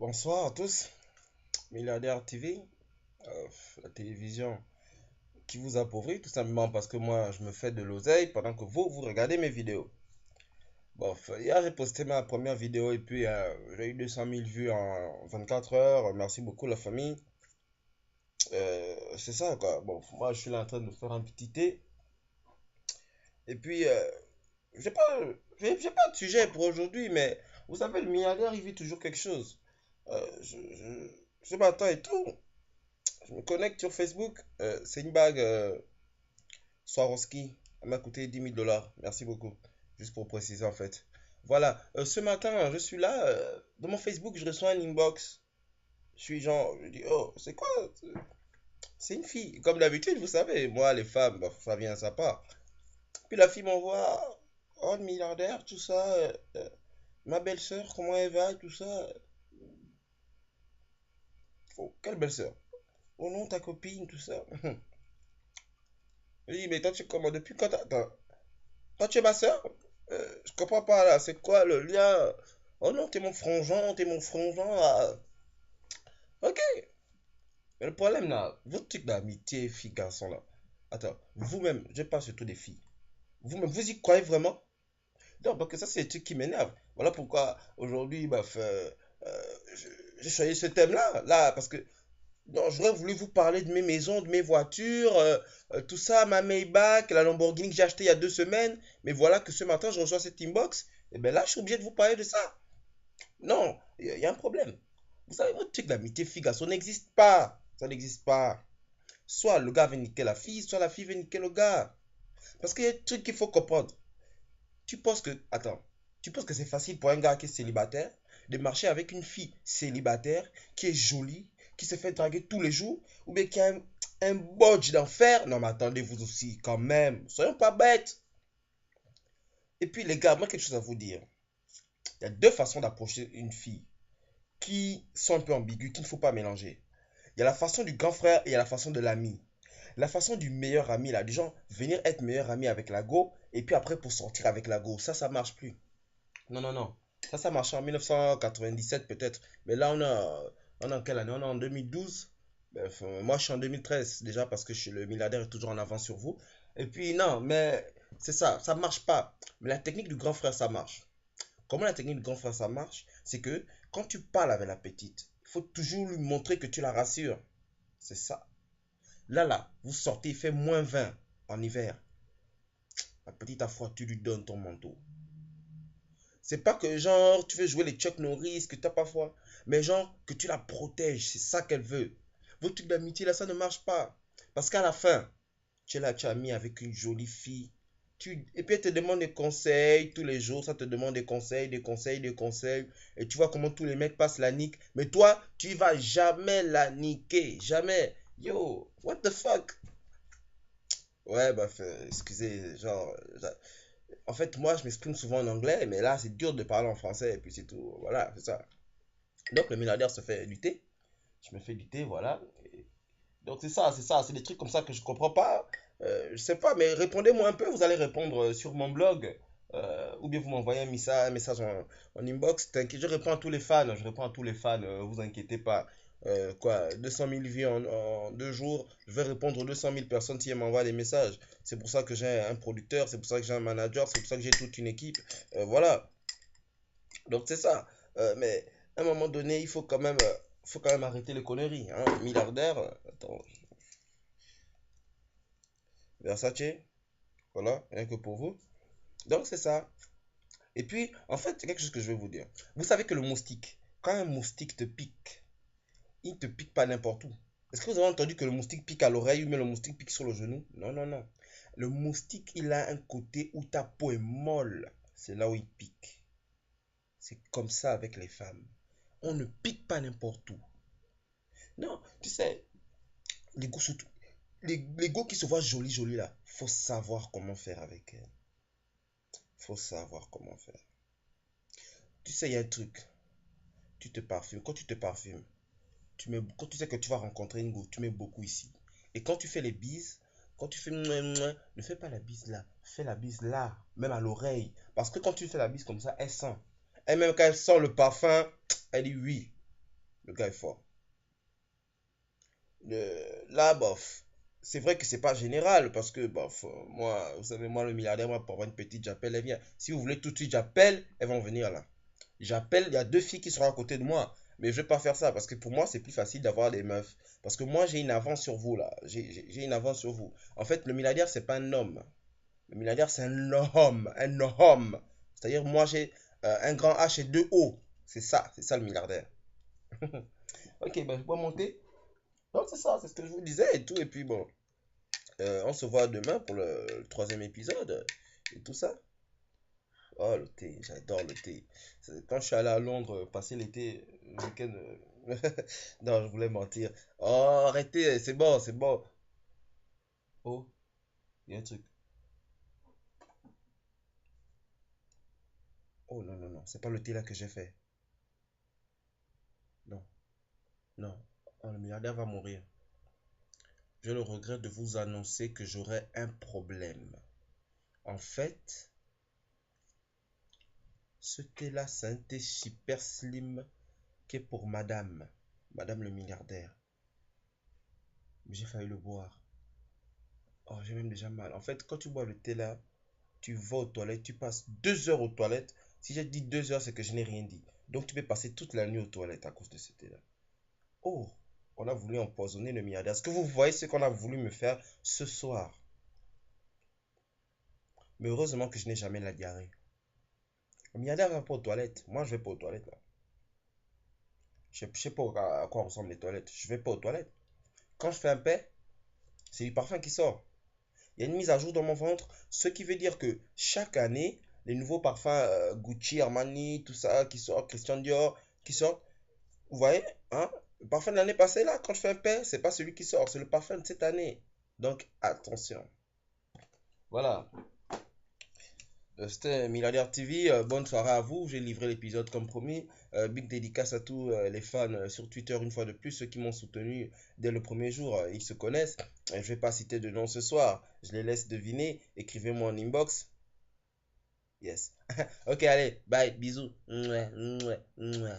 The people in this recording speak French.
Bonsoir à tous, Milliardaire TV, euh, la télévision qui vous appauvrit tout simplement parce que moi je me fais de l'oseille pendant que vous regardez mes vidéos. Bon, hier j'ai posté ma première vidéo et puis j'ai eu 200 000 vues en 24 heures. Merci beaucoup la famille. C'est ça quoi. Bon, moi je suis là en train de faire un petit thé et puis j'ai pas, j'ai pas de sujet pour aujourd'hui, mais vous savez, le milliardaire il vit toujours quelque chose. Ce matin et tout. Je me connecte sur Facebook. C'est une bague Swarovski. Elle m'a coûté 10 000 $. Merci beaucoup. Juste pour préciser en fait. Voilà. Ce matin, je suis là. Dans mon Facebook, je reçois un inbox. Je suis genre, je dis, oh, c'est quoi? C'est une fille. Comme d'habitude, vous savez, moi, les femmes, bah, ça vient à sa part. Puis la fille m'envoie, oh, le milliardaire, tout ça. Ma belle-sœur, comment elle va, tout ça. Oh, quelle belle-sœur? Oh non, ta copine, tout ça. Je dis, mais toi, tu comment? Depuis quand toi, tu es ma soeur? Je comprends pas là, c'est quoi le lien? Oh non, t'es mon frangin. Ok, mais le problème là, votre truc d'amitié, fille-garçon là. Attends, vous-même, je parle surtout des filles. Vous-même, vous y croyez vraiment? Non, parce que ça, c'est le truc qui m'énerve. Voilà pourquoi aujourd'hui, bah, j'ai choisi ce thème-là. Là, parce que non, j'aurais voulu vous parler de mes maisons, de mes voitures, tout ça, ma Maybach, la Lamborghini que j'ai achetée il y a 2 semaines. Mais voilà que ce matin, je reçois cette inbox. Et bien là, je suis obligé de vous parler de ça. Non, il y a un problème. Vous savez, votre truc d'amitié fille-garçon n'existe pas. Ça n'existe pas. Soit le gars veut niquer la fille, soit la fille veut niquer le gars. Parce qu'il y a un truc qu'il faut comprendre. Tu penses que, attends, tu penses que c'est facile pour un gars qui est célibataire de marcher avec une fille célibataire qui est jolie, qui se fait draguer tous les jours, ou bien qui a un bodge d'enfer? Non, mais attendez, vous aussi, quand même, soyons pas bêtes. Et puis, les gars, moi, quelque chose à vous dire. Il y a deux façons d'approcher une fille qui sont un peu ambiguës, qu'il ne faut pas mélanger. Il y a la façon du grand frère et il y a la façon de l'ami. La façon du meilleur ami, là, du genre, venir être meilleur ami avec la go, et puis après pour sortir avec la go, ça marche plus. Non, non, non. Ça marchait en 1997 peut-être. Mais là, on est en quelle année? On est en 2012. Bref, moi, je suis en 2013 déjà parce que le milliardaire est toujours en avance sur vous. Et puis, non, mais c'est ça marche pas. Mais la technique du grand frère, ça marche. Comment la technique du grand frère, ça marche? C'est que quand tu parles avec la petite, il faut toujours lui montrer que tu la rassures. C'est ça. Là, vous sortez, il fait -20 en hiver. La petite, à fois, tu lui donnes ton manteau. C'est pas que genre tu veux jouer les Chuck Norris, que t'as pas foi, mais genre que tu la protèges, c'est ça qu'elle veut. Votre truc d'amitié là, ça ne marche pas. Parce qu'à la fin, tu es là, tu as mis avec une jolie fille. Et puis elle te demande des conseils tous les jours, ça te demande des conseils, des conseils, des conseils. Et tu vois comment tous les mecs passent la nique. Mais toi, tu vas jamais la niquer. Jamais. Yo, what the fuck? Ouais, bah, excusez, genre, en fait, moi, je m'exprime souvent en anglais, mais là, c'est dur de parler en français, et puis c'est tout. Voilà, c'est ça. Donc, le milliardaire se fait du thé. Je me fais du thé, voilà. Donc, c'est des trucs comme ça que je comprends pas. Je sais pas, mais répondez-moi un peu. Vous allez répondre sur mon blog, ou bien vous m'envoyez un message en inbox. T'inquiète, je réponds à tous les fans. Je réponds à tous les fans, vous inquiétez pas. Quoi, 200 000 vues en 2 jours. Je vais répondre aux 200 000 personnes qui m'envoient des messages. C'est pour ça que j'ai un producteur, c'est pour ça que j'ai un manager, c'est pour ça que j'ai toute une équipe. Voilà. Donc c'est ça. Mais à un moment donné, faut quand même arrêter les conneries. Hein. Milliardaire, attends, Versace, voilà, rien que pour vous. Donc c'est ça. Et puis, en fait, c'est quelque chose que je vais vous dire. Vous savez que le moustique, quand un moustique te pique, il ne te pique pas n'importe où. Est-ce que vous avez entendu que le moustique pique à l'oreille ou bien le moustique pique sur le genou? Non, non, non. Le moustique, il a un côté où ta peau est molle. C'est là où il pique. C'est comme ça avec les femmes. On ne pique pas n'importe où. Non, tu sais, les go, surtout, les go qui se voient jolis, jolis là, faut savoir comment faire avec elles. Faut savoir comment faire. Tu sais, il y a un truc. Tu te parfumes. Quand tu te parfumes, quand tu sais que tu vas rencontrer une go, tu mets beaucoup ici. Et quand tu fais les bises, quand tu fais mouais, mouais, ne fais pas la bise là. Fais la bise là, même à l'oreille. Parce que quand tu fais la bise comme ça, elle sent. Et même quand elle sent le parfum, elle dit oui. Le gars est fort. Là, bof. C'est vrai que c'est pas général parce que, bof, moi, vous savez, moi, le milliardaire, moi, pour avoir une petite, j'appelle, elle vient. Si vous voulez tout de suite, j'appelle, elles vont venir là. J'appelle, il y a deux filles qui seront à côté de moi. Mais je vais pas faire ça parce que pour moi, c'est plus facile d'avoir des meufs. Parce que moi, j'ai une avance sur vous là. J'ai une avance sur vous. En fait, le milliardaire, c'est pas un homme. Le milliardaire, c'est un homme. Un homme. C'est-à-dire, moi, j'ai un grand H et deux O. C'est ça le milliardaire. Ok, ben, je peux monter. Donc, c'est ça, c'est ce que je vous disais et tout. Et puis, bon, on se voit demain pour le troisième épisode et tout ça. Oh, le thé, j'adore le thé. Quand je suis allé à Londres passer l'été, le week-end, non, je voulais mentir. Oh, arrêtez, c'est bon, c'est bon. Oh, il y a un truc. Oh, non, non, non, c'est pas le thé là que j'ai fait. Non, non. Oh, le milliardaire va mourir. J'ai le regret de vous annoncer que j'aurai un problème. En fait, ce thé là, c'est un thé super slim qui est pour madame. Madame le milliardaire. Mais j'ai failli le boire. Oh, j'ai même déjà mal. En fait, quand tu bois le thé là, tu vas aux toilettes, tu passes 2 heures aux toilettes. Si j'ai dit 2 heures, c'est que je n'ai rien dit. Donc tu peux passer toute la nuit aux toilettes à cause de ce thé là. Oh, on a voulu empoisonner le milliardaire. Est-ce que vous voyez ce qu'on a voulu me faire ce soir? Mais heureusement que je n'ai jamais la diarrhée. Le milliardaire va pas aux toilettes. Moi, je vais pas aux toilettes là. Je sais pas à quoi ressemblent les toilettes. Je vais pas aux toilettes. Quand je fais un paix, c'est du parfum qui sort. Il y a une mise à jour dans mon ventre, ce qui veut dire que chaque année, les nouveaux parfums Gucci, Armani, tout ça qui sortent, Christian Dior qui sortent, vous voyez, hein? Le parfum de l'année passée là, quand je fais un pain, c'est pas celui qui sort, c'est le parfum de cette année. Donc attention. Voilà. C'était Milliardaire TV. Bonne soirée à vous. J'ai livré l'épisode comme promis. Big dédicace à tous les fans sur Twitter une fois de plus, ceux qui m'ont soutenu dès le premier jour. Ils se connaissent. Je ne vais pas citer de nom ce soir. Je les laisse deviner. Écrivez-moi en inbox. Yes. Ok, allez. Bye. Bisous. Mouais, mouais, mouais.